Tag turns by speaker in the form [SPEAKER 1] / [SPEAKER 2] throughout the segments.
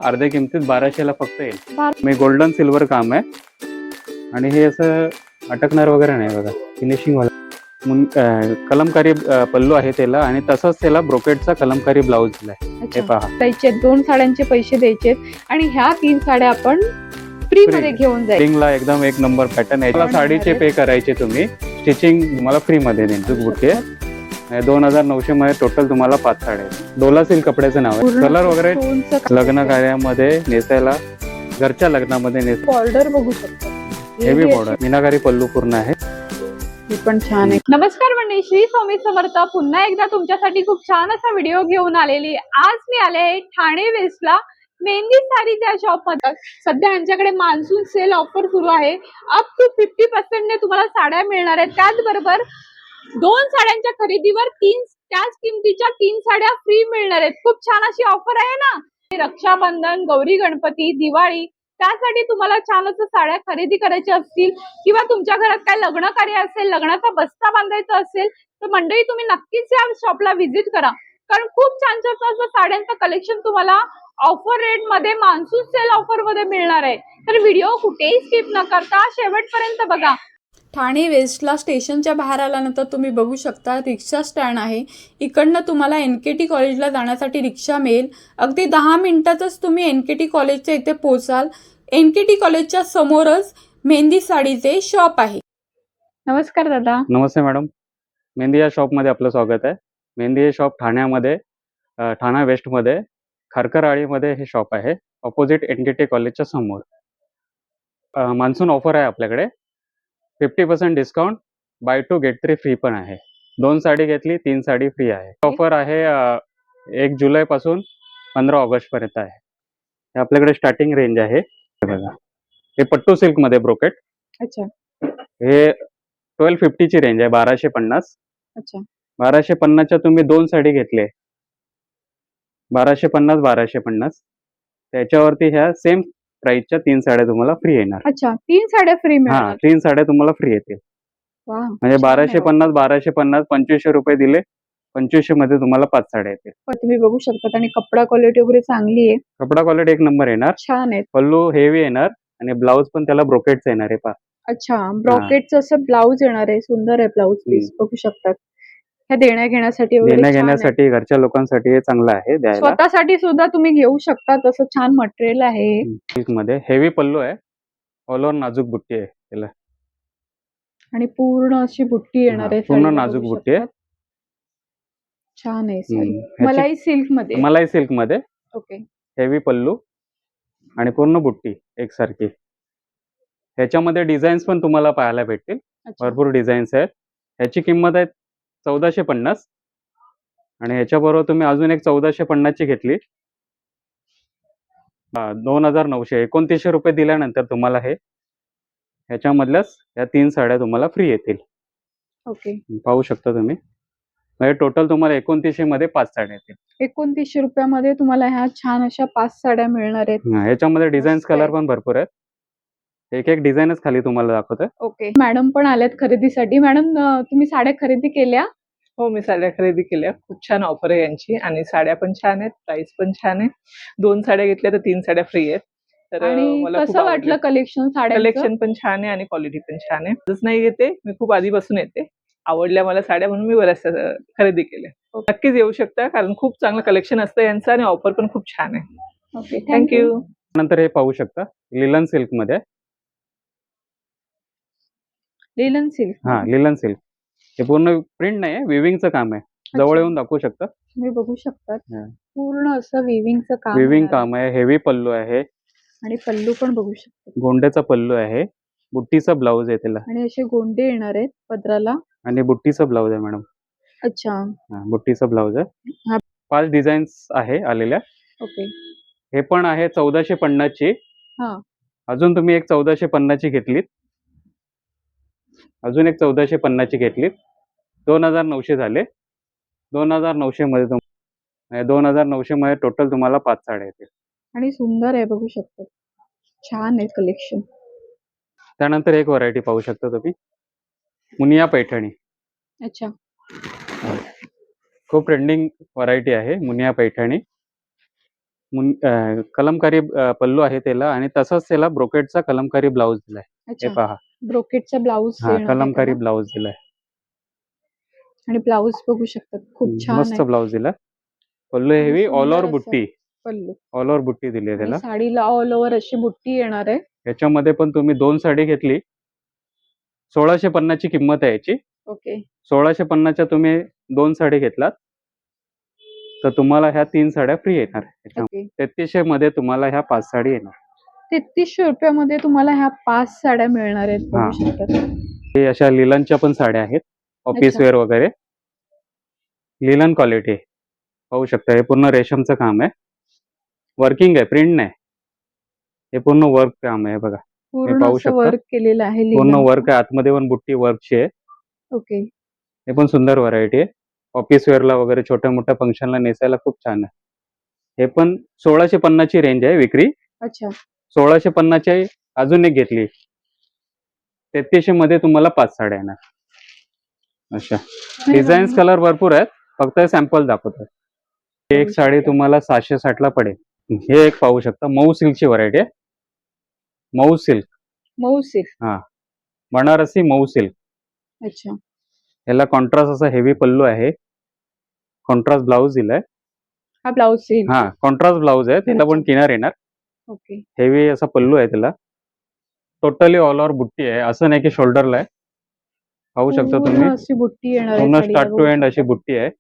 [SPEAKER 1] अर्ध्या किमतीत 1200ला फक्त येईल. मी गोल्डन सिल्वर काम आहे आणि हे असं अटकणार वगैरे नाही बघा. फिनिशिंग वाला कलमकारी पल्लू आहे त्याला आणि तसंच त्याला ब्रोकेटचा कलमकारी ब्लाऊज दिलाय. हे पहा,
[SPEAKER 2] द्यायचे 2 साड्यांचे पैसे द्यायचे आणि ह्या 3 साड्या आपण फ्री मध्ये घेऊन जायचं.
[SPEAKER 1] एकदम एक नंबर पॅटर्न आहे. साडीचे पे करायचे तुम्ही, स्टिचिंग तुम्हाला फ्री मध्ये देईल. बुके 2900 मध्ये टोटल तुम्हाला 5 साड्या. डोला सिल्क कपड्याचं नाव आहे. कलर वगैरे लग्न कार्यामध्ये नेसायला, घरच्या लग्नामध्ये
[SPEAKER 2] बॉर्डर बघू शकतो.
[SPEAKER 1] हेवी बॉर्डर, मीनाकारी पल्लू पूर्ण आहे.
[SPEAKER 2] ही पण छान आहे. नमस्कार मंडळी, श्री स्वामी समर्थ. पुन्हा एकदा तुमच्यासाठी खूप छान असा व्हिडिओ घेऊन आलेली. आज मी आले आहे ठाणे वेस्टला मेहंदी साडीच्या शॉप मध्ये. सध्या यांच्याकडे मान्सून सेल ऑफर सुरू आहे. अप टू 50% ने तुम्हाला साड्या मिळणार आहेत. त्याचबरोबर 2 साड्यांच्या खरेदीवर त्याच किमतीच्या 3 साड्या फ्री मिळणार आहेत. खूप छान अशी ऑफर आहे ना. रक्षाबंधन, गौरी गणपती, दिवाळी त्यासाठी तुम्हाला छान असं साड्या खरेदी करायच्या असतील किंवा तुमच्या घरात काय लग्न कार्य असेल, लग्नाचा बस्ता बांधायचा असेल, तर मंडळी तुम्ही नक्कीच या शॉपला व्हिजिट करा. कारण खूप छान छान असं साड्यांचं कलेक्शन तुम्हाला ऑफर रेट मध्ये मान्सून सेल ऑफर मध्ये मिळणार आहे. तर व्हिडिओ कुठेही स्किप न करता शेवटपर्यंत बघा. ठाणे वेस्टला स्टेशनच्या बाहेर आल्यानंतर तुम्ही बघू शकता रिक्षा स्टँड आहे. इकडनं तुम्हाला NKT कॉलेजला जाण्यासाठी रिक्षा मिळेल. अगदी 10 मिनिटातच तुम्ही NKT कॉलेजच्या इथे पोहोचाल. NKT कॉलेजच्या समोरच मेहंदी साडीचे शॉप आहे. नमस्कार दादा.
[SPEAKER 1] नमस्ते मॅडम. मेहंदी या शॉप मध्ये आपलं स्वागत आहे. मेहंदी हे शॉप ठाण्यामध्ये, ठाणा वेस्ट मध्ये खारकरआळीमध्ये हे शॉप आहे. ऑपोजिट NKT कॉलेजच्या समोर. मान्सून ऑफर आहे आपल्याकडे. 50% डिस्काउंट, बाय 2 गेट 3 फ्री पण आहे. 2 साडी घेतली 3 साडी फ्री आहे. ऑफर आहे 1 जुलै पासून 15 ऑगस्ट पर्यंत आहे. हे आपल्याकडे स्टार्टिंग रेंज आहे. बघा, हे पट्टू सिल्क मध्ये ब्रोकेट.
[SPEAKER 2] अच्छा.
[SPEAKER 1] हे 1250 ची रेंज आहे. 1250.
[SPEAKER 2] अच्छा.
[SPEAKER 1] 1250च्या तुम्ही 2 साडी घेतले, 1250 त्याच्यावरती ह्या सेम प्राइसच्या 3 साड्या तुम्हाला फ्री येणार.
[SPEAKER 2] अच्छा, 3 साड्या फ्री मिळणार.
[SPEAKER 1] 3 साड्या तुम्हाला फ्री येतील. म्हणजे 1250 2500 रुपये दिले, 2500 मध्ये तुम्हाला 5 साड्या येतील.
[SPEAKER 2] तुम्ही बघू शकता आणि कपडा क्वालिटी वगैरे चांगली आहे.
[SPEAKER 1] कपडा क्वालिटी एक नंबर येणार.
[SPEAKER 2] छान आहे.
[SPEAKER 1] पल्लू हेवी येणार आणि ब्लाऊज पण त्याला ब्रोकेटचा येणार आहे. पहा.
[SPEAKER 2] अच्छा, ब्रॉकेटचं असं ब्लाऊज येणार आहे. सुंदर आहे ब्लाऊज पीस, बघू शकतात. ह्या देण्या घेण्यासाठी
[SPEAKER 1] घरच्या लोकांसाठी हे चांगलं आहे. द्यायला
[SPEAKER 2] स्वतःसाठी सुद्धा तुम्ही घेऊ शकता. तसं छान मटेरियल आहे.
[SPEAKER 1] सिल्क मध्ये हेवी पल्लू आहे. ऑल ओव्हर नाजूक बुट्टी आहे त्याला
[SPEAKER 2] आणि पूर्ण अशी बुट्टी येणार आहे.
[SPEAKER 1] पूर्ण नाजूक बुट्टी आहे.
[SPEAKER 2] छान आहे साडी. मलाई सिल्क मध्ये. ओके.
[SPEAKER 1] हेवी पल्लू आणि पूर्ण बुट्टी एकसारखी. ह्याच्यामध्ये डिझाईन्स पण तुम्हाला पाहायला भेटतील. भरपूर डिझाईन्स आहेत. ह्याची किंमत आहे 1450 आणि ह्याच्याबरोबर तुम्ही अजून एक 1450 ची घेतली, 2900, 2900 रुपये दिल्यानंतर तुम्हाला ह्याच्यामधल्याच या 3 साड्या तुम्हाला फ्री येतील.
[SPEAKER 2] ओके.
[SPEAKER 1] पाहू शकता तुम्ही. म्हणजे टोटल तुम्हाला 2900 मध्ये 5 साड्या येतील.
[SPEAKER 2] 2900 रुपयामध्ये तुम्हाला ह्या छान अशा 5 साड्या मिळणार आहेत.
[SPEAKER 1] ह्याच्यामध्ये डिझाईन्स कलर पण भरपूर आहेत. एक डिझाईनच खाली तुम्हाला दाखवतोय.
[SPEAKER 2] ओके. मॅडम पण आल्यात खरेदीसाठी. मॅडम, तुम्ही साड्या खरेदी केल्या?
[SPEAKER 3] हो, मी साड्या खरेदी केल्या. खूप छान ऑफर आहे यांची आणि साड्या पण छान आहेत, प्राइस पण छान आहे. 2 साड्या घेतल्या तर 3 साड्या फ्री आहेत. तर
[SPEAKER 2] मला कसं वाटलं कलेक्शन?
[SPEAKER 3] कलेक्शन पण छान आहे आणि क्वालिटी पण छान आहे. जसं नाही येते, मी खूप आधीपासून येते. आवडल्या मला साड्या म्हणून मी बऱ्याचशा खरेदी केल्या. नक्कीच येऊ शकता कारण खूप चांगलं कलेक्शन असतं यांचं आणि ऑफर पण खूप छान आहे.
[SPEAKER 2] Okay,
[SPEAKER 3] thank you.
[SPEAKER 1] नंतर हे पाहू शकता लिलन सिल्क मध्ये.
[SPEAKER 2] Linen silk.
[SPEAKER 1] Linen silk. हे पूर्ण प्रिंट नाही आहे, विविंगचं काम आहे. जवळ येऊन दाखवू शकता.
[SPEAKER 2] तुम्ही बघू शकता पूर्ण असं विविंगचं काम.
[SPEAKER 1] विविंग काम आहे. हेवी पल्लू आहे
[SPEAKER 2] आणि पल्लू पण बघू शकता.
[SPEAKER 1] गोंड्याचा पल्लू आहे. बुट्टीचा ब्लाऊज आहे त्याला
[SPEAKER 2] आणि असे गोंडे येणार आहेत पदराला
[SPEAKER 1] आणि बुट्टीचा ब्लाऊज आहे मॅडम.
[SPEAKER 2] अच्छा.
[SPEAKER 1] बुट्टीचा ब्लाऊज आहे. 5 डिझाईन्स आहे आलेल्या.
[SPEAKER 2] ओके.
[SPEAKER 1] हे पण आहे 1450 ची. अजून तुम्ही एक 1450 ची घेतलीत, अजून एक 1450 ची घेतलीत, 2900 झाले. 2900 मध्ये 2900 मध्ये टोटल तुम्हाला 5 साड्या येतील.
[SPEAKER 2] आणि सुंदर आहे, बघू शकता. छान आहे कलेक्शन.
[SPEAKER 1] त्यानंतर एक व्हरायटी पाहू शकता तुम्ही, मुनिया पैठणी.
[SPEAKER 2] अच्छा.
[SPEAKER 1] खूप ट्रेंडिंग व्हरायटी आहे मुनिया पैठणी. कलमकारी पल्लू आहे त्याला आणि तसंच त्याला ब्रोकेडचा कलमकारी ब्लाऊज दिलाय. हे
[SPEAKER 2] अच्छा,
[SPEAKER 1] पहा.
[SPEAKER 2] ब्रोकेटचा ब्लाऊज
[SPEAKER 1] हा, कलमकारी ब्लाऊज दिलाय.
[SPEAKER 2] आणि ब्लाऊज बघू शकतात खूप छान
[SPEAKER 1] मस्त
[SPEAKER 2] आहे.
[SPEAKER 1] ब्लाऊज दिला. पल्लू
[SPEAKER 2] आणि
[SPEAKER 1] हेवी ऑल
[SPEAKER 2] सुंदर
[SPEAKER 1] ओव्हर
[SPEAKER 2] असं
[SPEAKER 1] बुट्टी,
[SPEAKER 2] पल्लू
[SPEAKER 1] ऑल ओव्हर बुट्टी दिली आहे
[SPEAKER 2] आणि
[SPEAKER 1] त्याला.
[SPEAKER 2] साडीला ऑल ओव्हर अशी बुट्टी येणार आहे.
[SPEAKER 1] याच्यामध्ये पण तुम्ही 2 साडी घेतली 1650 ची किंमत आहे याची.
[SPEAKER 2] ओके
[SPEAKER 1] 1650 च्या तुम्ही 2 साडी घेतलात तर तुम्हाला ह्या 3 साड्या फ्री येणार.
[SPEAKER 2] ओके
[SPEAKER 1] 3300 मध्ये तुम्हाला ह्या 5 साडी येणार.
[SPEAKER 2] 3300 रुपयामध्ये तुम्हाला ह्या 5 साड्या मिळणार आहेत
[SPEAKER 1] हा.
[SPEAKER 2] बघू शकतात.
[SPEAKER 1] हे अशा लिलनच्या पण साड्या आहेत, ऑफिस
[SPEAKER 2] अच्छा.
[SPEAKER 1] वेअर वगैरे. लिलन क्वालिटी पाहू शकता. हे पूर्ण रेशमचं काम आहे, वर्किंग आहे, प्रिंट नाही. हे पूर्ण वर्क काम आहे बघा.
[SPEAKER 2] पूर्ण
[SPEAKER 1] पाहू
[SPEAKER 2] असं
[SPEAKER 1] शकता.
[SPEAKER 2] वर्क केलेलं आहे
[SPEAKER 1] पूर्ण
[SPEAKER 2] लिनन.
[SPEAKER 1] वर्क आहे, आतमध्ये पण बुट्टी वर्कची आहे.
[SPEAKER 2] ओके
[SPEAKER 1] हे पण सुंदर व्हरायटी आहे. ऑफिस वेअरला वगैरे छोट्या मोठ्या फंक्शनला नेसायला खूप छान आहे. हे पण 1650 ची रेंज आहे विक्री.
[SPEAKER 2] अच्छा
[SPEAKER 1] 1650 ची अजून एक घेतली 3300 मध्ये तुम्हाला 5 साड्या येणार. अशा
[SPEAKER 2] आणि
[SPEAKER 1] डिझाईन्स कलर भरपूर आहेत, फक्त सॅम्पल दाखवतोय. ही एक साडी तुम्हाला 760 ला पडेल. हे एक पाहू शकता, मऊ सिल्कची व्हरायटी आहे. मऊ सिल्क,
[SPEAKER 2] मऊ सिल्क.
[SPEAKER 1] हा, बनारसी मऊ सिल्क.
[SPEAKER 2] अच्छा
[SPEAKER 1] याला कॉन्ट्रास्ट असा हेवी पल्लू आहे, कॉन्ट्रास्ट ब्लाऊज दिलाय.
[SPEAKER 2] हा ब्लाऊज सिल्क.
[SPEAKER 1] हा, कॉन्ट्रास्ट ब्लाऊज आहे, त्याला पण किनार येणार.
[SPEAKER 2] ओके
[SPEAKER 1] हेवी असा पल्लू आहे त्याला. टोटली ऑल ओव्हर बुट्टी आहे, असं नाही की शोल्डरला आहे. पाहू शकता
[SPEAKER 2] पूर्ण
[SPEAKER 1] तुम्ही,
[SPEAKER 2] अशी बुट्टी येणार आहे
[SPEAKER 1] पूर्ण
[SPEAKER 2] साडीला
[SPEAKER 1] स्टार्ट टू
[SPEAKER 2] बघू
[SPEAKER 1] एंड अशी
[SPEAKER 2] शकता.
[SPEAKER 1] बुट्टी आहे.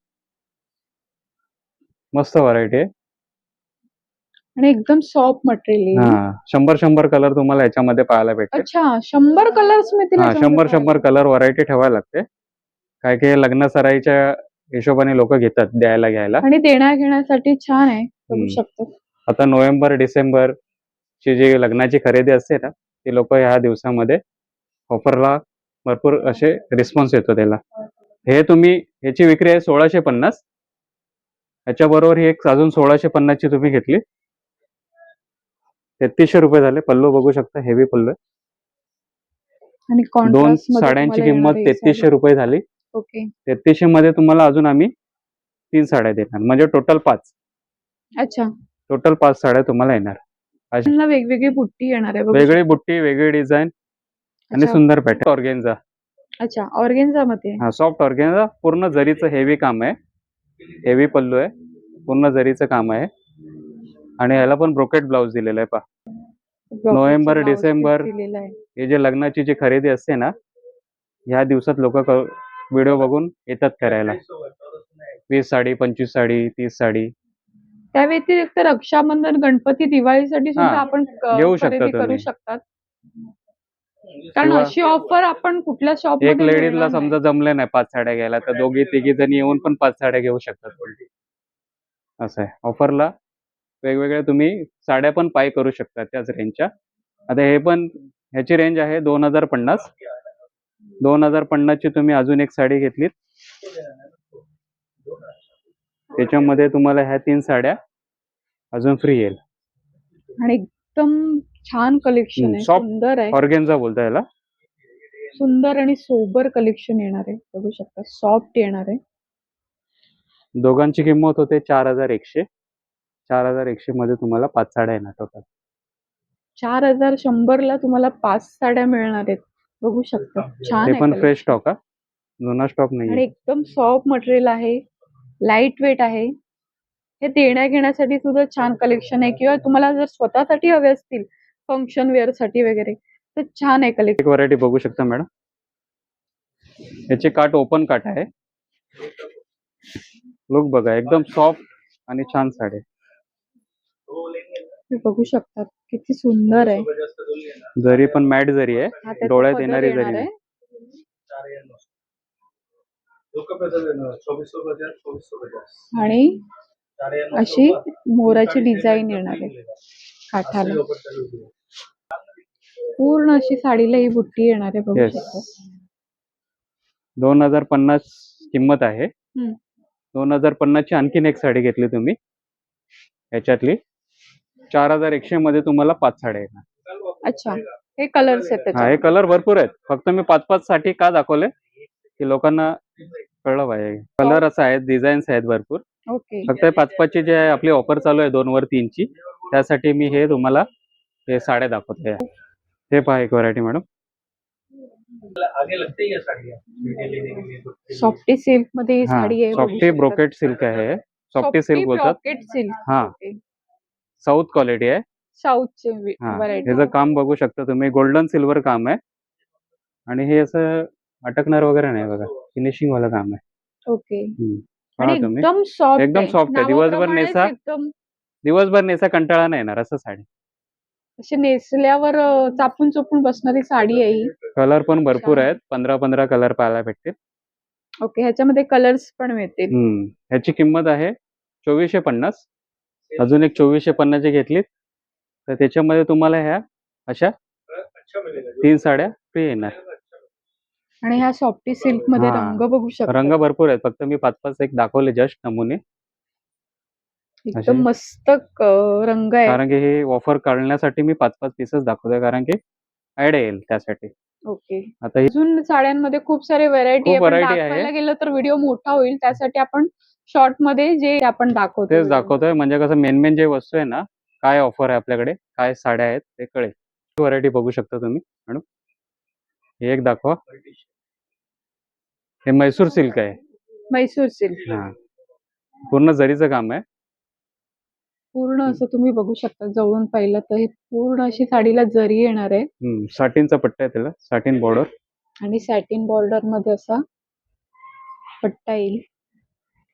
[SPEAKER 1] मस्त व्हरायटी आहे.
[SPEAKER 2] आणि एकदम सॉफ्ट मटेरियल आहे.
[SPEAKER 1] हा, 100 कलर तुम्हाला याच्यामध्ये पाहायला भेटतील.
[SPEAKER 2] अच्छा 100 कलर्स मिळतील
[SPEAKER 1] हा,
[SPEAKER 2] याच्यामध्ये
[SPEAKER 1] 100
[SPEAKER 2] पाहायला.
[SPEAKER 1] कलर व्हरायटी ठेवायला लागते. काय काय लग्न सराईच्या हिशोबाने लोक घेतात द्यायला घ्यायला.
[SPEAKER 2] आणि देण्या घेण्यासाठी छान आहे बघू शकतो.
[SPEAKER 1] आता नोव्हेंबर डिसेंबर ची जी लग्नाची खरेदी असते ना, ती लोक ह्या दिवसामध्ये ऑफरला भरपूर असे रिस्पॉन्स येतो त्याला. हे तुम्ही, ह्याची विक्री आहे 1650. ह्याच्याबरोबर ही एक अजून 1650 ची तुम्ही घेतली 3300 रुपये झाले. पल्लू बघू शकता, हेवी पल्लू आहे.
[SPEAKER 2] आणि
[SPEAKER 1] 2
[SPEAKER 2] कॉन्ट्रास्ट मध्ये
[SPEAKER 1] साड्यांची
[SPEAKER 2] तुम्हाला
[SPEAKER 1] किंमत
[SPEAKER 2] येणार आहे
[SPEAKER 1] 3300 रुपये झाली.
[SPEAKER 2] ओके
[SPEAKER 1] 3300 मध्ये तुम्हाला अजून आम्ही 3 साड्या देणार, म्हणजे टोटल 5.
[SPEAKER 2] अच्छा
[SPEAKER 1] टोटल 5 साड्या तुम्हाला येणार.
[SPEAKER 2] त्यांना वेगवेगळी बुट्टी येणार आहे बघू
[SPEAKER 1] वेगळी
[SPEAKER 2] शकता.
[SPEAKER 1] बुट्टी, वेगळी डिझाईन आणि
[SPEAKER 2] अच्छा
[SPEAKER 1] सुंदर पॅटर्न. ऑर्गेन्झा,
[SPEAKER 2] अच्छा ऑर्गेन्झा मध्ये.
[SPEAKER 1] हा, सॉफ्ट ऑर्गेन्झा. पूर्ण जरीचं हेवी काम आहे, हेवी पल्लू आहे, पूर्ण जरीचं काम आहे. आणि ह्याला पण ब्रोकेट ब्लाऊज दिलेला आहे पहा. नोव्हेंबर डिसेंबर
[SPEAKER 2] दिलेला आहे.
[SPEAKER 1] हे जे लग्नाची जी खरेदी असते ना, ह्या दिवसात लोक व्हिडिओ बघून येतात करायला. 20 साडी, 25 साडी, 30 साडी.
[SPEAKER 2] त्या व्यतिरिक्त रक्षाबंधन, गणपती, दिवाळीसाठी सुद्धा
[SPEAKER 1] हा,
[SPEAKER 2] आपण
[SPEAKER 1] घेऊ शकता
[SPEAKER 2] खरेदी करू
[SPEAKER 1] तुम्ही.
[SPEAKER 2] शकतात. कारण
[SPEAKER 1] किंवा
[SPEAKER 2] अशी ऑफर आपण कुठल्या शॉप
[SPEAKER 1] एक
[SPEAKER 2] मध्ये
[SPEAKER 1] लेडीजला
[SPEAKER 2] मिळणार नाही.
[SPEAKER 1] समजा जमले नाही 5 साड्या घ्यायला, तर दोघी तिघी जणी येऊन पण 5 साड्या घेऊ शकतात उलटी. असं आहे. ऑफरला वेगवेगळ्या तुम्ही साड्या पण बाय करू शकता त्याच रेंजच्या. आता हे पण, ह्याची रेंज आहे 2050. 2050 ची तुम्ही अजून एक साडी घेतलीत, त्याच्यामध्ये तुम्हाला ह्या 3 साड्या अजून फ्री येईल.
[SPEAKER 2] आणि एकदम छान कलेक्शन आहे,
[SPEAKER 1] सॉफ्ट
[SPEAKER 2] सुंदर आहे.
[SPEAKER 1] ऑर्गेन्झा बोलता याला.
[SPEAKER 2] सुंदर आणि सोबर कलेक्शन येणार आहे बघू शकता. सॉफ्ट येणार आहे.
[SPEAKER 1] दोघांची किंमत होते 4100. 4100 मध्ये तुम्हाला 5 साड्या येणार टोटल.
[SPEAKER 2] 4100 ला तुम्हाला 5 साड्या मिळणार आहेत बघू शकता. छान
[SPEAKER 1] ते
[SPEAKER 2] आहे
[SPEAKER 1] पण फ्रेश
[SPEAKER 2] collection.
[SPEAKER 1] स्टॉक, हा, जुना स्टॉक
[SPEAKER 2] आणि
[SPEAKER 1] नाहीये.
[SPEAKER 2] एकदम सॉफ्ट मटेरियल आहे, लाईट वेट आहे. हे देण्या घेण्यासाठी सुद्धा छान कलेक्शन आहे, किंवा तुम्हाला जर स्वतःसाठी हवे असतील फंक्शन वेअर साठी वगैरे तर छान आहे कलेक्शन.
[SPEAKER 1] एक व्हरायटी बघू शकता मॅडम. याचे काट ओपन काट आहे. लुक बघा, एकदम सॉफ्ट आणि छान साडी.
[SPEAKER 2] तुम्ही बघू शकता किती सुंदर आहे.
[SPEAKER 1] जरी पण मॅट जरी
[SPEAKER 2] हा,
[SPEAKER 1] आहे,
[SPEAKER 2] त्याचा
[SPEAKER 1] डोळ्यात
[SPEAKER 2] पदर
[SPEAKER 1] येणारी
[SPEAKER 2] येणार
[SPEAKER 1] जरी
[SPEAKER 2] आहे.
[SPEAKER 1] नाही.
[SPEAKER 2] आणि अशी मोराची डिझाईन येणार आहे काठाला. पूर्ण अशी साडीला ही बुट्टी येणार आहे बघू
[SPEAKER 1] येस,
[SPEAKER 2] शकता.
[SPEAKER 1] 2050 किंमत आहे.
[SPEAKER 2] हम्म.
[SPEAKER 1] 2050 ची आणखीन एक साडी घेतली तुम्ही, ह्याच्यातली 4100 मध्ये तुम्हाला 5 साड्या येणार.
[SPEAKER 2] अच्छा हे कलर्स आहेत
[SPEAKER 1] हा, हे
[SPEAKER 2] त्याच्यामध्ये.
[SPEAKER 1] कलर भरपूर आहेत. फक्त मी 5-5 साठी का दाखवले की लोकांना कळलं पाहिजे. कलर असं आहेत, डिझाईन्स आहेत भरपूर.
[SPEAKER 2] ओके.
[SPEAKER 1] फक्त 5-5ची जे आहे आपली ऑफर चालू आहे 2 वर 3ची, त्यासाठी मी हे तुम्हाला हे साड्या दाखवतोय. हे पहा एक व्हरायटी मॅडम.
[SPEAKER 2] सॉफ्टी सिल्क मध्ये ही
[SPEAKER 1] हां,
[SPEAKER 2] साडी आहे, बघू
[SPEAKER 1] सॉफ्टी
[SPEAKER 2] शकतात.
[SPEAKER 1] ब्रोकेड सिल्क आहे हे. सॉफ्टी सिल्क बोलतात.
[SPEAKER 2] Brocade silk.
[SPEAKER 1] हां.
[SPEAKER 2] ओके.
[SPEAKER 1] साऊथ क्वालिटी आहे.
[SPEAKER 2] साऊथची
[SPEAKER 1] हां,
[SPEAKER 2] व्हरायटी.
[SPEAKER 1] ह्याचं काम बघू शकता तुम्ही, गोल्डन सिल्वर काम आहे आणि हे असं अटकणार वगैरे नाही बघा. फिनिशिंग वालं काम आहे.
[SPEAKER 2] ओके.
[SPEAKER 1] पहा
[SPEAKER 2] आणि
[SPEAKER 1] तुम्ही.
[SPEAKER 2] एकदम सॉफ्ट
[SPEAKER 1] एकदम सॉफ्ट आहे.
[SPEAKER 2] नावाप्रमाणेच एकदम
[SPEAKER 1] दिवसभर नेसा कंटाळा नाही येणार असं साडी.
[SPEAKER 2] अशी नेसल्यावर चापून चोपून बसणारी साडी आहे ही.
[SPEAKER 1] कलर पण भरपूर
[SPEAKER 2] छान.
[SPEAKER 1] आहेत. 15-15 कलर पाहायला भेटतील.
[SPEAKER 2] ओके. ह्याच्यामध्ये कलर्स पण मिळतील.
[SPEAKER 1] ह्याची किंमत आहे 2450. अजून एक 2450 ची घेतलीत तर त्याच्यामध्ये तुम्हाला ह्या अशा 3 साड्या फ्री येणार.
[SPEAKER 2] आणि ह्या सॉफ्टी सिल्क मध्ये
[SPEAKER 1] हां.
[SPEAKER 2] रंग बघू शकता.
[SPEAKER 1] रंग भरपूर आहेत. फक्त मी 5-5 एक दाखवले जस्ट नमुने.
[SPEAKER 2] एकदम मस्त रंग आहे.
[SPEAKER 1] कारण की हे ऑफर काढण्यासाठी मी 5-5 पीसच दाखवतोय कारण की ॲड येईल त्यासाठी.
[SPEAKER 2] ओके.
[SPEAKER 1] आता ही
[SPEAKER 2] अजून साड्यांमध्ये खूप सारे व्हरायटी
[SPEAKER 1] खूप
[SPEAKER 2] आहे, पण
[SPEAKER 1] variety आहे.
[SPEAKER 2] दाखवायला गेलं तर व्हिडिओ मोठा होईल. त्यासाठी आपण शॉर्ट मध्ये जे आपण दाखवतो
[SPEAKER 1] तेच दाखवतोय म्हणजे कसं मेन जे वस्तू आहे ना, काय ऑफर आहे आपल्याकडे, काय साड्या आहेत ते कळेल. व्हरायटी बघू शकता तुम्ही मॅडम. हे एक दाखवा. हे म्हैसूर सिल्क आहे.
[SPEAKER 2] म्हैसूर सिल्क.
[SPEAKER 1] हां. पूर्ण जरीचं काम आहे.
[SPEAKER 2] पूर्ण असं तुम्ही बघू शकता जवळून पाहिलं तर हे पूर्ण अशी साडीला जरी येणार आहे
[SPEAKER 1] साटिनचा पट्टा आहे त्याला, साटिन बॉर्डर.
[SPEAKER 2] आणि सॅटिन बॉर्डर मध्ये असा पट्टा येईल.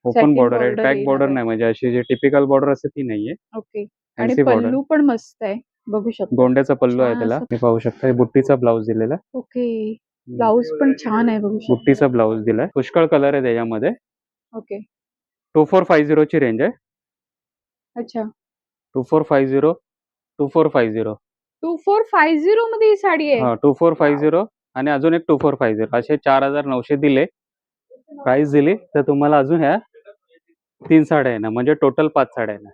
[SPEAKER 1] ओपन
[SPEAKER 2] Satin
[SPEAKER 1] बॉर्डर आहे.
[SPEAKER 2] border
[SPEAKER 1] बॅक
[SPEAKER 2] येणार
[SPEAKER 1] बॉर्डर
[SPEAKER 2] आहे.
[SPEAKER 1] नाही म्हणजे अशी जी टिपिकल बॉर्डर असते ती नाहीये.
[SPEAKER 2] ओके. आणि
[SPEAKER 1] फॅन्सी बॉर्डर.
[SPEAKER 2] पल्लू पण मस्त आहे, बघू शकता.
[SPEAKER 1] गोंड्याचा पल्लू आहे
[SPEAKER 2] छान
[SPEAKER 1] त्याला.
[SPEAKER 2] असं.
[SPEAKER 1] हे पाहू शकता. हे बुट्टीचा ब्लाउज दिलेला आहे.
[SPEAKER 2] ओके. ब्लाऊज पण छान आहे, बघू शकता.
[SPEAKER 1] बुट्टीचा ब्लाउज दिलाय. पुष्कळ कलर आहे त्याच्यामध्ये.
[SPEAKER 2] ओके.
[SPEAKER 1] 2450 ची रेंज आहे.
[SPEAKER 2] अच्छा.
[SPEAKER 1] 2450, 2450.
[SPEAKER 2] 2450 मध्ये ही साडी आहे.
[SPEAKER 1] हां, 2450 आणि अजून एक 2450 असे 4900 दिले. प्राइस दिली तर तुम्हाला अजून ह्या 3 साड्या येणार म्हणजे टोटल 5 साड्या येणार.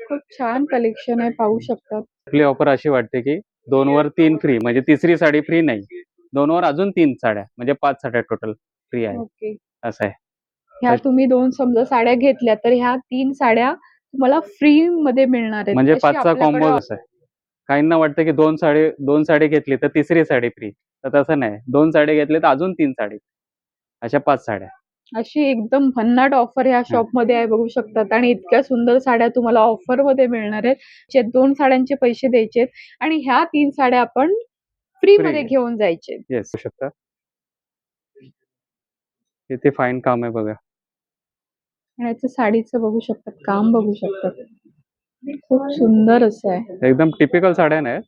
[SPEAKER 2] खूप छान कलेक्शन आहे, पाहू शकता.
[SPEAKER 1] आपली ऑफर अशी वाटते की 2 वर 3 फ्री म्हणजे तिसरी साडी फ्री नाही. 2 वर अजून 3 साड्या म्हणजे 5 साड्या टोटल फ्री आहे.
[SPEAKER 2] ओके.
[SPEAKER 1] असं आहे.
[SPEAKER 2] ह्या तुम्ही 2 समजा साड्या घेतल्या तर ह्या 3 साड्या तुम्हाला फ्री मध्ये मिळणार आहेत.
[SPEAKER 1] म्हणजे
[SPEAKER 2] अशी
[SPEAKER 1] 5चा
[SPEAKER 2] आपल्याकडे
[SPEAKER 1] कॉम्बो असं आहे. काहींना वाटतं की 2 साडी घेतली तर तिसरी साडी फ्री. तर तसं नाही. 2 साडी घेतली तर अजून 3 साडी. अशा 5 साड्या.
[SPEAKER 2] अशी एकदम भन्नाट ऑफर ह्या शॉप मध्ये आहे, बघू शकतात. आणि इतक्या सुंदर साड्या तुम्हाला ऑफर मध्ये मिळणार आहेत. जे 2 साड्यांचे पैसे द्यायचे आणि ह्या 3 साड्या आपण फ्री मध्ये
[SPEAKER 1] Free.
[SPEAKER 2] घेऊन जायचे.
[SPEAKER 1] येस होऊ शकता. किती फाईन काम आहे बघा.
[SPEAKER 2] आणि याचं साडीचं बघू शकतात, काम बघू शकतात. खूप सुंदर असं आहे.
[SPEAKER 1] एकदम टिपिकल साड्या नाही.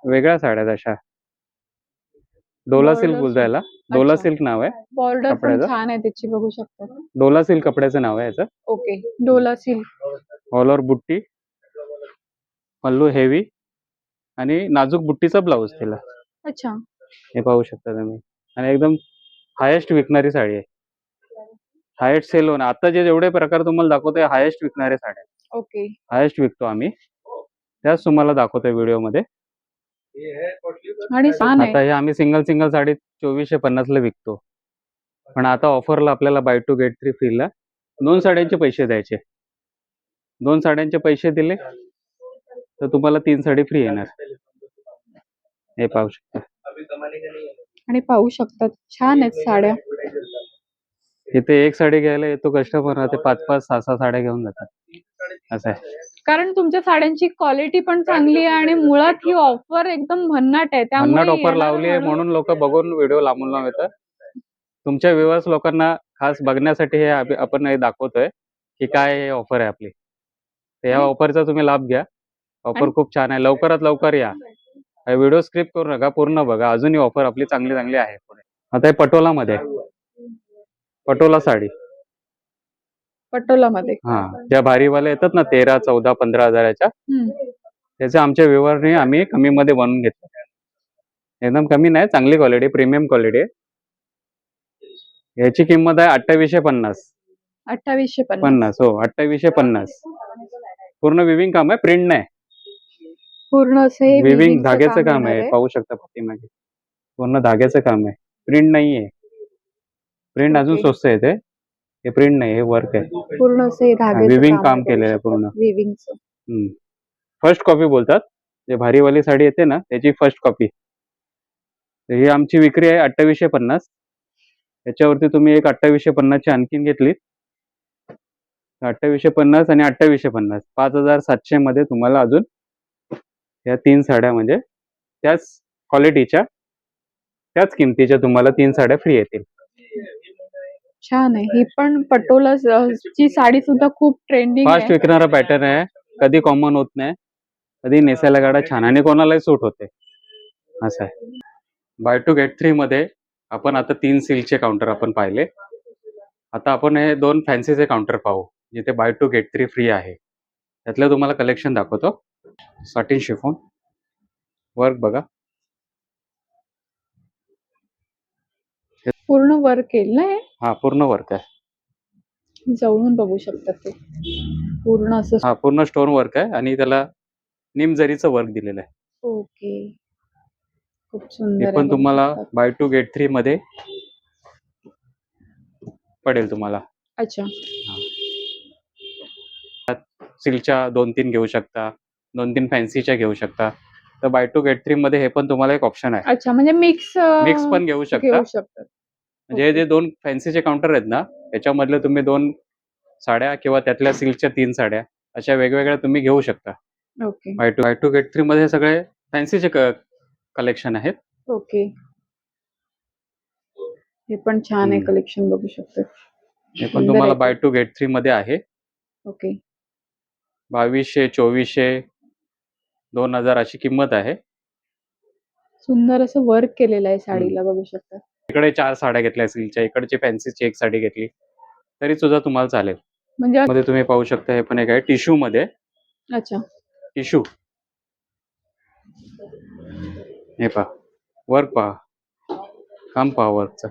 [SPEAKER 1] वेगळ्या साड्या आहेत अशा. डोला सिल्क बोलतो याला. डोला
[SPEAKER 2] अच्छा.
[SPEAKER 1] सिल्क नाव आहे.
[SPEAKER 2] बॉर्डर पण
[SPEAKER 1] कपड्याचं.
[SPEAKER 2] छान आहे त्याची, बघू शकतात.
[SPEAKER 1] डोला सिल्क कपड्याचं नाव आहे याचं.
[SPEAKER 2] Okay. Dola silk.
[SPEAKER 1] All over बुट्टी, पल्लू हेवी आणि नाजूक बुट्टीचा ब्लाउज दिला.
[SPEAKER 2] अच्छा.
[SPEAKER 1] हे पाहू शकता तुम्ही. आणि एकदम हायेस्ट विकणारी साडी आहे. हायेस्ट सेल होणार. आता जे जेवढे प्रकार तुम्हाला दाखवतोय हायेस्ट विकणाऱ्या साड्या.
[SPEAKER 2] ओके.
[SPEAKER 1] हायेस्ट विकतो आम्ही. त्याच तुम्हाला दाखवतोय व्हिडिओमध्ये.
[SPEAKER 2] आणि छान
[SPEAKER 1] आता
[SPEAKER 2] आहे.
[SPEAKER 1] हे आम्ही सिंगल साडी 2450 ला विकतो. पण आता ऑफरला आपल्याला बाय 2 गेट 3 फ्रीला 2 साड्यांचे पैसे द्यायचे. 2 साड्यांचे पैसे दिले तर तुम्हाला 3 साडी फ्री येणार. हे पाहू शकता.
[SPEAKER 2] आणि पाहू शकतात, छान आहेत साड्या.
[SPEAKER 1] इथे एक साडी घ्यायला येतो कस्टमर ते 5-5, 6-6 साड्या घेऊन जातात. असं आहे.
[SPEAKER 2] कारण तुमच्या साड्यांची क्वालिटी पण चांगली आहे आणि मुळात ही ऑफर एकदम भन्नाट आहे.
[SPEAKER 1] भन्नाट
[SPEAKER 2] त्यामुळे
[SPEAKER 1] ऑफर लावली आहे म्हणून लोक बघून व्हिडिओ लांबून येतात. तुमच्या व्ह्युअर्स लोकांना खास बघण्यासाठी हे आपण हे दाखवतोय की काय ऑफर आहे आपली. तर या ऑफरचा तुम्ही लाभ घ्या. ऑफर खूप छान आहे. लवकरात लवकर या. व्हिडिओ स्किप करू नका, पूर्ण बघा. अजूनही ऑफर आपली चांगली आहे पुढे. आता हे पटोलामध्ये. पटोला साडी.
[SPEAKER 2] पटोलामध्ये.
[SPEAKER 1] हां. ज्या भारीवाल्या येतात ना 13, 14, 15 हजाराच्या त्याचे आमच्या व्ह्युअरनी आम्ही कमीमध्ये बनवून घेतलं. एकदम कमी नाही, चांगली क्वालिटी, प्रीमियम क्वालिटी आहे. याची किंमत आहे 2850.
[SPEAKER 2] 2850.
[SPEAKER 1] हो 2850. पूर्ण विविंग काम आहे, प्रिंट नाही.
[SPEAKER 2] पूर्ण असं हे
[SPEAKER 1] विविंग
[SPEAKER 2] weaving चं
[SPEAKER 1] धाग्याचं काम
[SPEAKER 2] येणार
[SPEAKER 1] आहे. पाहू शकता पाठीमागे. पूर्ण धाग्याचं काम आहे. प्रिंट नाहीये. प्रिंट अजून
[SPEAKER 2] ओके.
[SPEAKER 1] स्वस्त येते. हे प्रिंट नाही, हे वर्क आहे.
[SPEAKER 2] पूर्ण असे धागे
[SPEAKER 1] विविंग काम केलेलं आहे पूर्ण.
[SPEAKER 2] विविंगचं.
[SPEAKER 1] फर्स्ट कॉपी बोलतात. जे भारीवाली साडी येते ना त्याची फर्स्ट कॉपी. ही आमची विक्री आहे 2850. याच्यावरती तुम्ही एक 2850 ची आणखीन घेतली, 2850 आणि 2850, 5700 मध्ये तुम्हाला अजून या 3 साड्या म्हणजे त्याच क्वालिटीच्या त्याच किमतीच्या तुम्हाला 3 साड्या फ्री येतील.
[SPEAKER 2] छान आहे. ही पण पटोला ची साडी सुद्धा खूप ट्रेंडिंग
[SPEAKER 1] फास्ट
[SPEAKER 2] आहे.
[SPEAKER 1] विकणारा पॅटर्न आहे, कधी कॉमन होत नाही, कधी नेसायला गाडा छान आणि कोणालाही सूट होते असं आहे. बाय टू गेट 3 मध्ये आपण आता 3 सिल्कचे काउंटर आपण पाहिले. आता आपण हे 2 फॅन्सीचे काउंटर पाहू जिथे बाय टू गेट 3 फ्री आहे. त्यातलं तुम्हाला कलेक्शन दाखवतो. सॅटिन शिफॉन वर्क बघा,
[SPEAKER 2] पूर्ण वर्क केलं आहे.
[SPEAKER 1] हा पूर्ण वर्क आहे.
[SPEAKER 2] जवळून बघू शकतात ते पूर्ण असं.
[SPEAKER 1] हा पूर्ण स्टोन वर्क आहे आणि त्याला निमजरीचं वर्क दिलेलं आहे.
[SPEAKER 2] ओके, खूप
[SPEAKER 1] हे
[SPEAKER 2] सुंदर आहे.
[SPEAKER 1] पण
[SPEAKER 2] बघू
[SPEAKER 1] तुम्हाला
[SPEAKER 2] शकतात.
[SPEAKER 1] बाय टू गेट 3 मध्ये पडेल तुम्हाला.
[SPEAKER 2] अच्छा,
[SPEAKER 1] सिल्कच्या 2-3 घेऊ शकता, 2-3 फॅन्सीच्या घेऊ शकता. तर बाय टू गेट 3 मध्ये हे पण तुम्हाला एक ऑप्शन आहे.
[SPEAKER 2] अच्छा, म्हणजे मिक्स
[SPEAKER 1] मिक्स पण घेऊ शकता.
[SPEAKER 2] शकतात.
[SPEAKER 1] म्हणजे जे 2 फॅन्सीचे काउंटर आहेत ना त्याच्यामधले तुम्ही 2 साड्या किंवा त्यातल्या सिल्कच्या 3 साड्या अशा वेगवेगळ्या तुम्ही घेऊ शकता.
[SPEAKER 2] ओके
[SPEAKER 1] बाय टू गेट 3 मध्ये हे सगळे फॅन्सीचे कलेक्शन आहेत.
[SPEAKER 2] ओके, हे पण छान आहे. कलेक्शन बघू शकतात.
[SPEAKER 1] हे पण तुम्हाला बाय टू गेट 3 मध्ये आहे.
[SPEAKER 2] ओके,
[SPEAKER 1] 2200, 2400, 2000 अशी किंमत आहे.
[SPEAKER 2] सुंदर असं वर्क केलेलं आहे साडीला. बघू शकतात.
[SPEAKER 1] इकडे 4 साड्या घेतल्या सिल्कच्या, इकडची फॅन्सीची एक साडी घेतली तरी सुद्धा तुम्हाला चालेल.
[SPEAKER 2] म्हणजे
[SPEAKER 1] मध्ये तुम्ही पाहू शकता हे पण एक आहे टिश्यू मध्ये.
[SPEAKER 2] अच्छा,
[SPEAKER 1] टिश्यू हे पहा, वर्क पहा, काम पहा वर्कचं.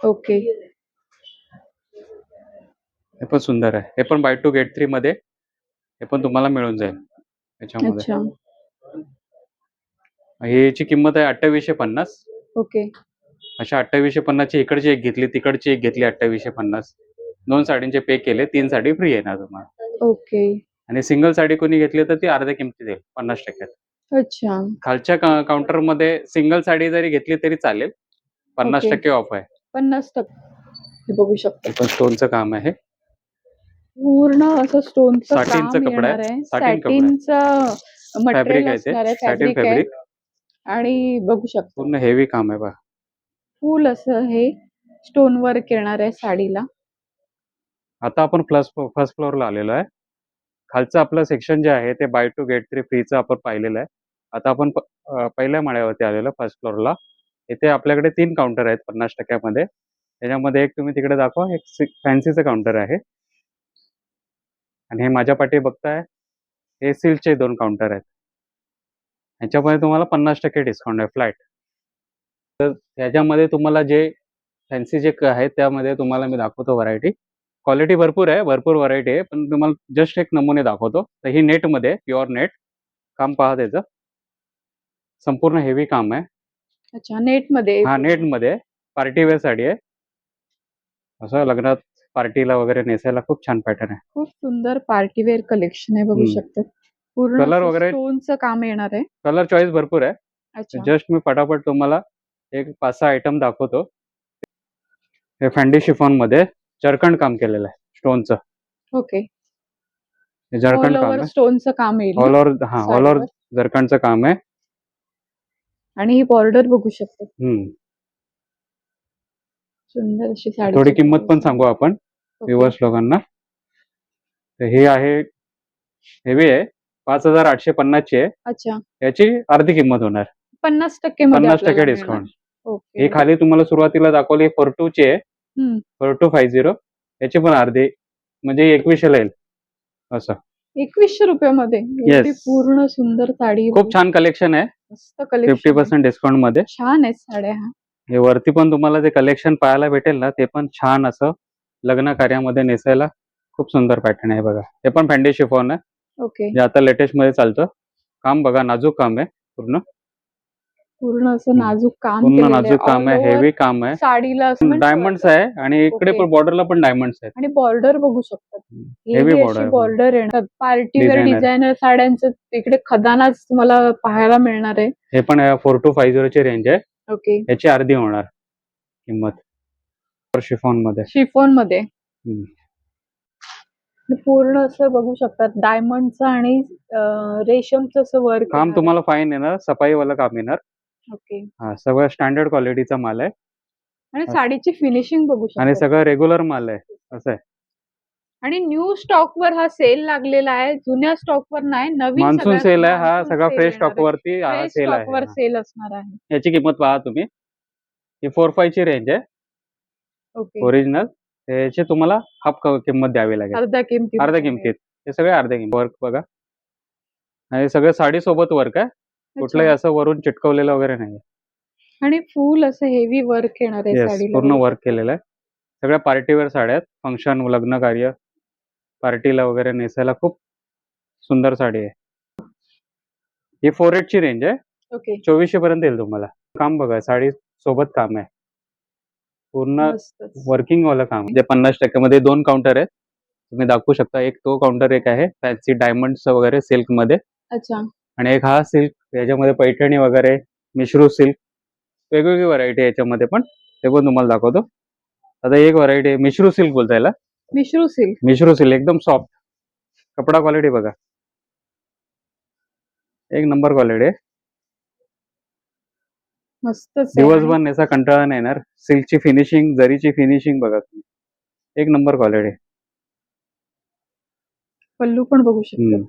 [SPEAKER 2] ओके,
[SPEAKER 1] हे पण सुंदर आहे. हे पण बाय टू गेट 3 मध्ये हे पण तुम्हाला मिळून जाईल याच्यामध्ये.
[SPEAKER 2] अच्छा,
[SPEAKER 1] ह्याची किंमत आहे 2850.
[SPEAKER 2] ओके,
[SPEAKER 1] अशा 2850 ची इकडची एक घेतली, तिकडची एक घेतली 2850. 2 साडींचे पे केले, 3 साडी फ्री येणार तुम्हाला.
[SPEAKER 2] ओके,
[SPEAKER 1] आणि सिंगल साडी कोणी घेतली तर ती अर्ध्या किमतीत येईल 50%.
[SPEAKER 2] अच्छा,
[SPEAKER 1] खालच्या काउंटर मध्ये सिंगल साडी जरी घेतली तरी चालेल, 50% ऑफ आहे.
[SPEAKER 2] 50%. हे बघू शकता.
[SPEAKER 1] हे पण स्टोनचं काम आहे.
[SPEAKER 2] पूर्ण असं स्टोनचं काम
[SPEAKER 1] साटिनचं कपडा
[SPEAKER 2] येणार
[SPEAKER 1] आहे.
[SPEAKER 2] आहे.
[SPEAKER 1] साटिन कपडा आहे.
[SPEAKER 2] सॅटिनचं
[SPEAKER 1] फॅब्रिक
[SPEAKER 2] मटेरियल
[SPEAKER 1] आहे ते.
[SPEAKER 2] असणार आहे.
[SPEAKER 1] सॅटिन
[SPEAKER 2] फॅब्रिक आहे
[SPEAKER 1] फॅब्रिक
[SPEAKER 2] आणि बघू शकता
[SPEAKER 1] पूर्ण हेवी काम आहे बघा.
[SPEAKER 2] फुल असं हे स्टोन वर्क येणार आहे साडीला.
[SPEAKER 1] आता आपण फर्स्ट फ्लोअरला आलेलो आहे. खालचं आपलं सेक्शन जे आहे ते बाय टू गेट 3 फ्रीचं आपण पाहिलेलं आहे. आता आपण पहिल्या माळ्यावरती आलेलो फर्स्ट फ्लोअरला. इथे आपल्याकडे 3 काउंटर आहेत 50% मध्ये. त्याच्यामध्ये एक तुम्ही तिकडे दाखवा, एक फॅन्सीचं काउंटर आहे आणि हे माझ्या पाठी बघताय हे सिल्कचे 2 काउंटर आहेत. ह्याच्यामध्ये तुम्हाला 50% डिस्काउंट आहे फ्लॅट. तर त्याच्यामध्ये तुम्हाला जे फॅन्सी जे आहे त्यामध्ये तुम्हाला मी दाखवतो व्हरायटी. क्वालिटी भरपूर आहे, भरपूर व्हरायटी आहे, पण तुम्हाला जस्ट एक नमुने दाखवतो. तर ही नेटमध्ये प्युअर नेट काम पहा त्याचं. संपूर्ण हेवी काम आहे.
[SPEAKER 2] अच्छा, नेटमध्ये.
[SPEAKER 1] हा नेटमध्ये पार्टी वेअर साडी आहे. असं लग्नात पार्टीला वगैरे नेसायला खूप छान पॅटर्न आहे.
[SPEAKER 2] खूप सुंदर पार्टी वेअर कलेक्शन आहे. बघू शकतात. पूर्ण
[SPEAKER 1] कलर वगैरे
[SPEAKER 2] स्टोनचं काम येणार आहे.
[SPEAKER 1] कलर चॉईस भरपूर आहे.
[SPEAKER 2] अच्छा,
[SPEAKER 1] जस्ट मी फटाफट तुम्हाला एक 5-6 आयटम दाखवतो. हे फॅन्डी शिफॉन मध्ये जरकंड काम केलेलं आहे स्टोनचं.
[SPEAKER 2] ओके,
[SPEAKER 1] हे जरकंड काम आहे.
[SPEAKER 2] स्टोनचं काम येईल
[SPEAKER 1] ऑल
[SPEAKER 2] ना
[SPEAKER 1] ओव्हर, हा ऑल ओव्हर जरकंडचं काम आहे.
[SPEAKER 2] आणि ही बॉर्डर बघू शकतात. सुंदर अशी साडी.
[SPEAKER 1] थोडी किंमत पण सांगू आपण व्ह्युअर्स लोकांना. तर हे आहे हेवी आहे, 5850 ची आहे.
[SPEAKER 2] अच्छा,
[SPEAKER 1] याची अर्धी किंमत होणार,
[SPEAKER 2] 50% मध्ये
[SPEAKER 1] 50% डिस्काउंट.
[SPEAKER 2] ओके,
[SPEAKER 1] ही खाली तुम्हाला सुरुवातीला दाखवली 42 ची आहे, 4250. याची पण अर्धी म्हणजे 2100 ला येईल असं.
[SPEAKER 2] 2100 रुपयामध्ये एवढी पूर्ण सुंदर साडी.
[SPEAKER 1] खूप छान कलेक्शन आहे.
[SPEAKER 2] मस्त कलेक्शन.
[SPEAKER 1] 50% डिस्काउंट मध्ये
[SPEAKER 2] छान आहेत साड्या.
[SPEAKER 1] हे वरती पण तुम्हाला जे कलेक्शन पाहायला भेटेल ना ते पण छान असं लग्न कार्यामध्ये नेसायला खूप सुंदर पॅटर्न आहे बघा. हे पण फॅन्डी शिफॉन आहे.
[SPEAKER 2] ओके,
[SPEAKER 1] जे आता लेटेस्ट मध्ये चालतं. काम बघा, नाजूक काम आहे पूर्ण.
[SPEAKER 2] पूर्ण असं
[SPEAKER 1] हम्म.
[SPEAKER 2] नाजूक काम
[SPEAKER 1] पूर्ण
[SPEAKER 2] केलेलं आहे.
[SPEAKER 1] नाजूक काम आहे,
[SPEAKER 2] All over
[SPEAKER 1] हेवी काम आहे.
[SPEAKER 2] साडीला असं म्हणतो
[SPEAKER 1] डायमंड्स
[SPEAKER 2] असं.
[SPEAKER 1] आहे आणि इकडे
[SPEAKER 2] ओके.
[SPEAKER 1] पण बॉर्डरला पण डायमंड्स आहेत.
[SPEAKER 2] आणि बॉर्डर बघू शकतात.
[SPEAKER 1] हेवी
[SPEAKER 2] हेवी
[SPEAKER 1] बॉर्डर
[SPEAKER 2] अशी
[SPEAKER 1] आहे.
[SPEAKER 2] बॉर्डर येणार. Party wear
[SPEAKER 1] Designer.
[SPEAKER 2] डिझायनर साड्यांचं तिकडे खदानाच तुम्हाला पाहायला मिळणार आहे.
[SPEAKER 1] हे पण 4250 ची रेंज आहे.
[SPEAKER 2] ओके.
[SPEAKER 1] याची अर्धी होणार किंमत शिफॉन मध्ये.
[SPEAKER 2] शिफॉन मध्ये
[SPEAKER 1] हम्म.
[SPEAKER 2] पूर्ण असं बघू शकतात डायमंडचं आणि रेशमचं असं वर्क
[SPEAKER 1] काम तुम्हाला फाईन येणार, सफाईवाला काम येणार.
[SPEAKER 2] ओके.
[SPEAKER 1] हा, सगळं स्टँडर्ड क्वालिटीचा माल आहे
[SPEAKER 2] आणि साडीची फिनिशिंग बघू
[SPEAKER 1] आणि
[SPEAKER 2] शकतात.
[SPEAKER 1] सगळं रेग्युलर माल आहे. असं आहे.
[SPEAKER 2] आणि न्यू स्टॉक वर हा सेल लागलेला आहे. जुन्या स्टॉक वर नाही, नवीन
[SPEAKER 1] मान्सून
[SPEAKER 2] सगळ्या
[SPEAKER 1] सेल आहे हा,
[SPEAKER 2] मान्सून
[SPEAKER 1] सगळा
[SPEAKER 2] सेल
[SPEAKER 1] फ्रेश
[SPEAKER 2] येणार
[SPEAKER 1] स्टॉक
[SPEAKER 2] आहे.
[SPEAKER 1] वरती हा
[SPEAKER 2] फ्रेश
[SPEAKER 1] सेल
[SPEAKER 2] स्टॉक वर
[SPEAKER 1] आहे.
[SPEAKER 2] सेल असणार आहे.
[SPEAKER 1] याची किंमत पहा तुम्ही. ही 45 ची रेंज आहे
[SPEAKER 2] ओके.
[SPEAKER 1] ओरिजिनल. याची तुम्हाला हाफ किंमत द्यावी लागेल.
[SPEAKER 2] अर्ध्या किमतीत.
[SPEAKER 1] अर्ध्या किमतीत. हे सगळे अर्ध्या किंमत. वर्क बघा आणि सगळं साडी सोबत वर्क आहे. कुठलंही असं वरून चिटकवलेलं वगैरे नाही.
[SPEAKER 2] आणि फुल असं हेवी वर्क येणार आहे
[SPEAKER 1] येस,
[SPEAKER 2] साडीला.
[SPEAKER 1] पूर्ण वर्क केलेलं आहे. सगळ्या पार्टीवेअर साड्या आहेत. फंक्शन, लग्न कार्य, पार्टीला वगैरे नेसायला खूप सुंदर साडी आहे. ही 48 ची रेंज आहे.
[SPEAKER 2] ओके.
[SPEAKER 1] 2400 पर्यंत येईल तुम्हाला. काम बघा, साडी सोबत काम आहे. पूर्ण
[SPEAKER 2] मस्तच.
[SPEAKER 1] वर्किंग वाला काम. जे 50% मध्ये 2 काउंटर आहेत. तुम्ही दाखवू शकता. एक तो काउंटर एक आहे फॅन्सी डायमंड्स वगैरे सिल्क मध्ये
[SPEAKER 2] अच्छा.
[SPEAKER 1] आणि एक हा सिल्क याच्यामध्ये पैठणी वगैरे मिश्रू सिल्क वेगवेगळी व्हरायटी आहे याच्यामध्ये पण. ते पण तुम्हाला दाखवतो. आता एक व्हरायटी आहे मिश्रू सिल्क बोलता याला.
[SPEAKER 2] मिश्रू सिल्क.
[SPEAKER 1] मिश्रू सिल्क एकदम सॉफ्ट. कपडा क्वालिटी बघा. एक नंबर क्वालिटी आहे.
[SPEAKER 2] मस्तच आहे.
[SPEAKER 1] दिवसभर नेसा कंटाळा नाही येणार. सिल्कची फिनिशिंग, जरीची फिनिशिंग बघा तुम्ही. एक नंबर क्वालिटी.
[SPEAKER 2] पल्लू पण बघू शकता.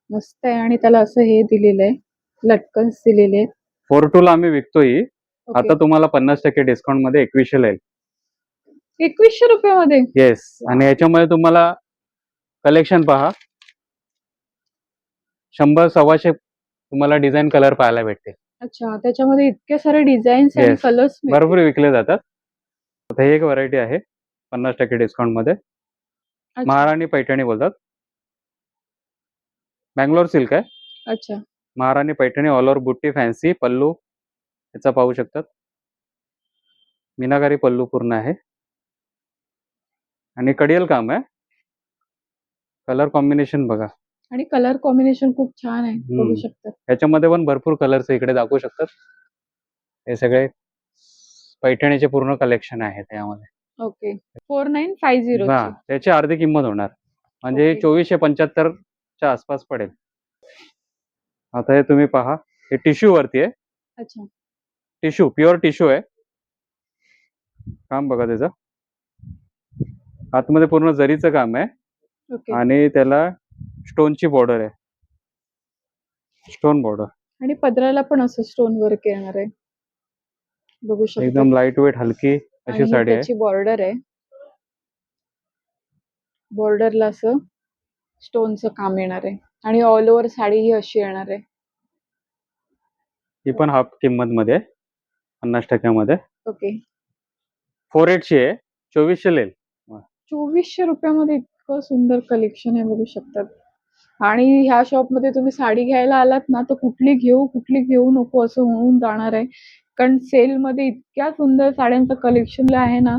[SPEAKER 2] मस्त आहे आणि त्याला असं हे दिलेलं आहे. लटकन्स दिलेले आहेत.
[SPEAKER 1] 42 ला आम्ही विकतोय.
[SPEAKER 2] ओके.
[SPEAKER 1] आता तुम्हाला 50% डिस्काउंट मध्ये 2100 ला येईल.
[SPEAKER 2] 2100 रुपयामध्ये.
[SPEAKER 1] येस. आणि याच्यामध्ये तुम्हाला कलेक्शन पहा. 100-125 तुम्हाला डिझाईन कलर पाहायला भेटते.
[SPEAKER 2] अच्छा, त्याच्यामध्ये इतके सारे डिझाईन्स आणि
[SPEAKER 1] Yes.
[SPEAKER 2] कलर्स
[SPEAKER 1] भरपूर विकले जातात. आता ही एक व्हरायटी आहे 50% डिस्काउंट मध्ये. महाराणी पैठणी बोलतात. बँगलोर सिल्क आहे.
[SPEAKER 2] अच्छा.
[SPEAKER 1] महाराणी पैठणी ऑल ओव्हर बुट्टी फॅन्सी पल्लू याचा पाहू शकतात. मीनाकारी पल्लू पूर्ण आहे आणि कडियल काम आहे. कलर कॉम्बिनेशन बघा.
[SPEAKER 2] आणि कलर कॉम्बिनेशन खूप छान आहे. बघू शकता.
[SPEAKER 1] याच्यामध्ये पण भरपूर कलर्स इकडे दाखवू शकतात. हे सगळे पैठणीचे पूर्ण कलेक्शन आहे त्यामध्ये.
[SPEAKER 2] ओके. 4950
[SPEAKER 1] हा,
[SPEAKER 2] ची.
[SPEAKER 1] त्याची अर्धी किंमत होणार. म्हणजे
[SPEAKER 2] ओके.
[SPEAKER 1] 2475 च्या आसपास पडेल. आता हे तुम्ही पहा. हे टिश्यू वरती आहे.
[SPEAKER 2] अच्छा.
[SPEAKER 1] टिश्यू, प्युअर टिश्यू आहे. काम बघा त्याचं. आतमध्ये पूर्ण जरीचं काम आहे
[SPEAKER 2] ओके.
[SPEAKER 1] आणि त्याला स्टोनची बॉर्डर आहे. Stone border.
[SPEAKER 2] आणि पदराला पण असं स्टोन वर्क येणार आहे. बघू शकता.
[SPEAKER 1] एकदम लाईट वेट हलकी
[SPEAKER 2] आणि
[SPEAKER 1] अशी
[SPEAKER 2] ही
[SPEAKER 1] साडी आहे.
[SPEAKER 2] त्याची बॉर्डर आहे. बॉर्डरला असं स्टोनचं काम येणार आहे आणि ऑल ओव्हर साडी ही अशी येणार आहे.
[SPEAKER 1] ही पण हाफ किंमत मध्ये 50% मध्ये.
[SPEAKER 2] ओके.
[SPEAKER 1] 48 ची आहे. 2400 येईल.
[SPEAKER 2] 2400 रुपयामध्ये इतकं सुंदर कलेक्शन आहे. बघू शकतात. आणि ह्या शॉप मध्ये तुम्ही साडी घ्यायला आलात ना तर कुठली घेऊ नको असं होऊन जाणार आहे. कारण सेल मध्ये इतक्या सुंदर साड्यांचं कलेक्शन आहे ना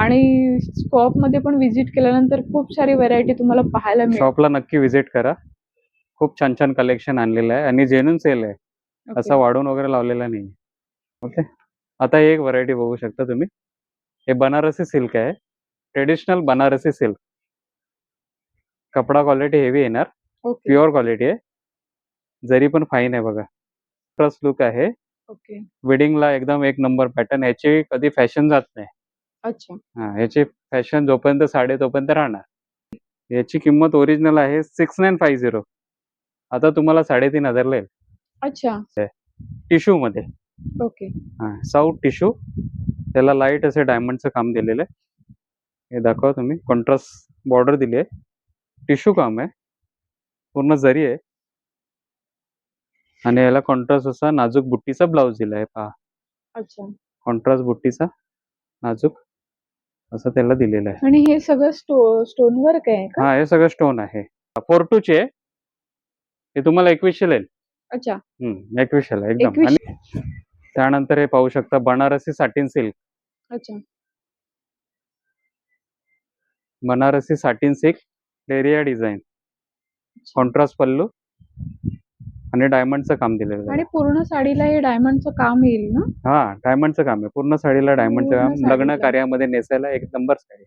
[SPEAKER 2] आणि शॉप मध्ये पण व्हिजिट केल्यानंतर खूप सारी व्हरायटी तुम्हाला पाहायला मिळेल.
[SPEAKER 1] शॉपला नक्की व्हिजिट करा. खूप छान छान कलेक्शन आणलेलं आहे आणि जेन्युइन सेल आहे. असं वाढून वगैरे लावलेला नाही. ओके. आता एक व्हरायटी बघू शकता तुम्ही. हे बनारसी सिल्क आहे. Traditional Banarasi silk. कपडा क्वालिटी हेवी येणार.
[SPEAKER 2] ओके.
[SPEAKER 1] प्युअर क्वालिटी आहे. जरी पण फाईन आहे बघा. प्लस लुक आहे.
[SPEAKER 2] ओके.
[SPEAKER 1] वेडिंगला एकदम एक नंबर पॅटर्न. याची कधी फॅशन जात नाही.
[SPEAKER 2] अच्छा.
[SPEAKER 1] हा, याची फॅशन जोपर्यंत साडी तोपर्यंत राहणार. याची किंमत ओरिजिनल आहे 6950. आता तुम्हाला 3500 ला येईल.
[SPEAKER 2] अच्छा.
[SPEAKER 1] टिश्यू मध्ये.
[SPEAKER 2] ओके.
[SPEAKER 1] हा, साऊथ टिश्यू. त्याला लाईट असे डायमंडचं काम दिलेलं आहे. हे दाखवा तुम्ही. कॉन्ट्रास्ट बॉर्डर दिली आहे. टिश्यू काम आहे. पूर्ण जरी आहे आणि याला कॉन्ट्रास्ट असा नाजूक बुट्टीचा ब्लाउज दिला आहे. पहा.
[SPEAKER 2] अच्छा.
[SPEAKER 1] कॉन्ट्रास्ट बुट्टीचा नाजूक असं त्याला दिलेलं आहे.
[SPEAKER 2] आणि हे सगळं स्टोन वर्क आहे का?
[SPEAKER 1] हा, हे सगळं स्टोन आहे. 42 चे हे तुम्हाला 2100 ला येईल.
[SPEAKER 2] अच्छा.
[SPEAKER 1] 2100ला एकदम.
[SPEAKER 2] 2100.
[SPEAKER 1] आणि त्यानंतर हे पाहू शकता बनारसी साटिन सिल्क.
[SPEAKER 2] अच्छा.
[SPEAKER 1] Banarasi satin silk लेरिया design, contrast पल्लू आणि डायमंडचं काम दिलेलं आहे.
[SPEAKER 2] आणि पूर्ण साडीला हे डायमंडचं काम येईल ना?
[SPEAKER 1] हां, डायमंडचं काम आहे. पूर्ण साडीला डायमंडचं
[SPEAKER 2] पूर्ण
[SPEAKER 1] काम. लग्न
[SPEAKER 2] साडीला.
[SPEAKER 1] कार्यामध्ये नेसायला एक नंबर साडी.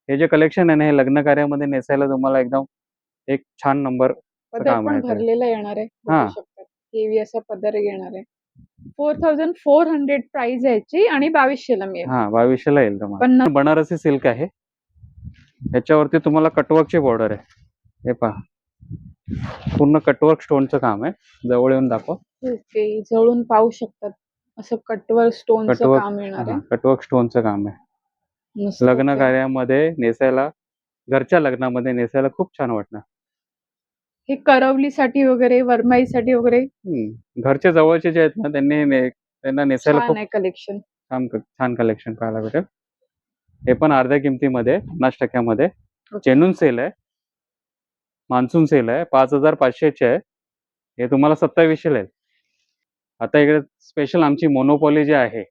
[SPEAKER 1] हे जे कलेक्शन आहे ना, हे लग्न कार्यामध्ये नेसायला तुम्हाला एकदम एक छान नंबरचं
[SPEAKER 2] पदर
[SPEAKER 1] काम
[SPEAKER 2] पण
[SPEAKER 1] आहे ते.
[SPEAKER 2] भरलेला येणार आहे.
[SPEAKER 1] हां.
[SPEAKER 2] बघू शकता. हेवी असा पदर येणार आहे. 4400 प्राइस आहे याची आणि 2200ला मिळेल.
[SPEAKER 1] हां, 2200ला येईल तुम्हाला.
[SPEAKER 2] पण
[SPEAKER 1] बनारसी सिल्क आहे. ह्याच्यावरती तुम्हाला कटवर्कची बॉर्डर आहे. हे पहा. पूर्ण कटवर्क स्टोनचं काम आहे. जवळ येऊन दाखव.
[SPEAKER 2] ओके. जवळून पाहू शकतात. असं कटवर्क स्टोनचं काम येणार आहे.
[SPEAKER 1] कटवर्क स्टोनचं काम आहे.
[SPEAKER 2] मस्तच
[SPEAKER 1] लग्न
[SPEAKER 2] आहे.
[SPEAKER 1] कार्यामध्ये नेसायला, घरच्या लग्नामध्ये नेसायला खूप छान वाटणार.
[SPEAKER 2] हे करवलीसाठी वगैरे, वरमाईसाठी वगैरे
[SPEAKER 1] घरचे जवळचे जे आहेत ना, त्यांना नेसायला
[SPEAKER 2] छान
[SPEAKER 1] खूप
[SPEAKER 2] आहे कलेक्शन.
[SPEAKER 1] छान कलेक्शन पाहायला भेटेल. हे पण अर्ध्या किमतीमध्ये 50% मध्ये.
[SPEAKER 2] ओके.
[SPEAKER 1] जेन्युइन सेल आहे. मान्सून सेल आहे. 5500चे आहे. हे तुम्हाला 2700ला येईल. आता इकडे स्पेशल आमची मोनोपॉली जी आहे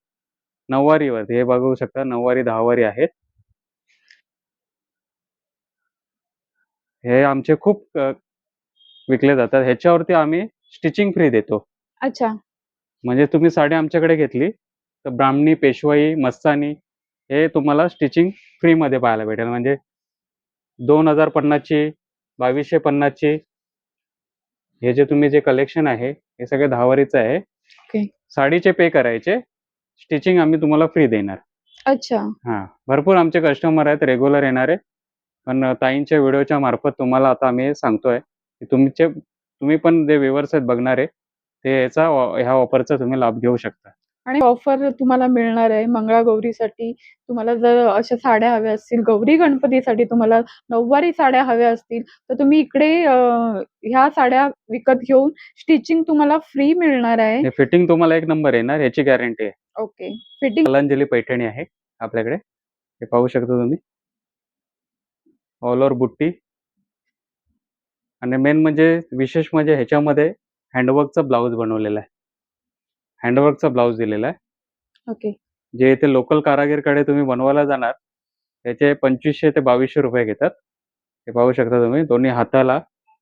[SPEAKER 1] नऊवारीवरती, हे बघू शकता. नऊवारी 10 वारी आहेत. हे आमचे खूप विकले जातात. ह्याच्यावरती आम्ही स्टिचिंग फ्री देतो.
[SPEAKER 2] अच्छा.
[SPEAKER 1] म्हणजे तुम्ही साडी आमच्याकडे घेतली तर ब्राह्मणी, पेशवाई, मस्तानी हे तुम्हाला स्टिचिंग फ्रीमध्ये पाहायला भेटेल. म्हणजे 2050 ची, 2250 ची हे जे तुम्ही जे कलेक्शन आहे हे सगळे 10 वारीचं आहे.
[SPEAKER 2] ओके.
[SPEAKER 1] साडीचे पे करायचे. स्टिचिंग आम्ही तुम्हाला फ्री देणार.
[SPEAKER 2] अच्छा.
[SPEAKER 1] हां. भरपूर आमचे कस्टमर आहेत रेग्युलर येणारे. पण ताईंच्या व्हिडिओच्या मार्फत तुम्हाला आता आम्ही सांगतोय, की तुम्ही पण जे व्ह्यूअर्स आहेत बघणारे, ते ह्या ऑफरचा तुम्ही लाभ घेऊ शकता.
[SPEAKER 2] आणि ऑफर तुम्हाला मिळणार आहे मंगळागौरीसाठी. तुम्हाला जर अशा साड्या हव्या असतील, गौरी गणपतीसाठी तुम्हाला नऊवारी साड्या हव्या असतील, तर तुम्ही इकडे ह्या साड्या विकत घेऊन स्टिचिंग तुम्हाला फ्री मिळणार आहे.
[SPEAKER 1] हे फिटिंग तुम्हाला एक नंबर येणार, याची गॅरंटी आहे.
[SPEAKER 2] ओके. फिटिंग
[SPEAKER 1] कलांजली पैठणी आहे आपल्याकडे. हे पाहू शकता तुम्ही. ऑल ओव्हर बुट्टी आणि मेन म्हणजे विशेष म्हणजे ह्याच्यामध्ये हँडवर्कचा ब्लाउज बनवलेला आहे. हँडवर्कचा ब्लाउज दिलेला आहे.
[SPEAKER 2] ओके.
[SPEAKER 1] जे इथे लोकल कारागीरकडे तुम्ही बनवायला जाणार, त्याचे 2500 ते 2200 रुपये घेतात. हे पाहू शकता तुम्ही. दोन्ही हाताला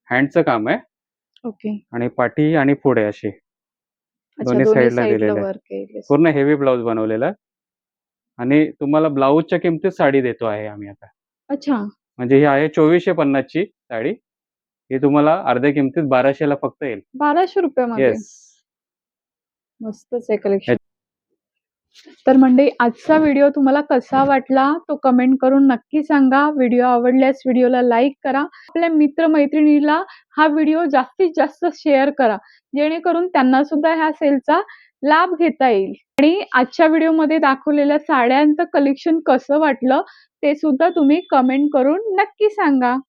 [SPEAKER 1] हँडचं काम आहे
[SPEAKER 2] ओके.
[SPEAKER 1] आणि पाठी आणि पुढे अशी
[SPEAKER 2] अच्छा.
[SPEAKER 1] दोन्ही
[SPEAKER 2] दोन्ही
[SPEAKER 1] साईडला
[SPEAKER 2] साइडला
[SPEAKER 1] दिलेलं आहे.
[SPEAKER 2] वर्क केलेलं.
[SPEAKER 1] पूर्ण हेवी ब्लाउज बनवलेला आहे आणि तुम्हाला ब्लाउजच्या किमतीत साडी देतो आहे आम्ही आता.
[SPEAKER 2] अच्छा.
[SPEAKER 1] म्हणजे ही आहे 2450 ची साडी. ही तुम्हाला अर्ध्या किमतीत 1200ला फक्त येईल.
[SPEAKER 2] 1200 मध्ये.
[SPEAKER 1] येस.
[SPEAKER 2] मस्तच आहे कलेक्शन. तर मंडळी, आजचा व्हिडिओ तुम्हाला कसा वाटला तो कमेंट करून नक्की सांगा. व्हिडिओ आवडल्यास व्हिडिओला लाईक करा. आपल्या मित्र-मैत्रिणीला हा व्हिडिओ जास्तीत जास्त शेअर करा, जेणेकरून त्यांना सुद्धा ह्या सेलचा लाभ घेता येईल. आणि आजच्या व्हिडिओमध्ये दाखवलेल्या साड्यांचं कलेक्शन कसं वाटलं ते सुद्धा तुम्ही कमेंट करून नक्की सांगा.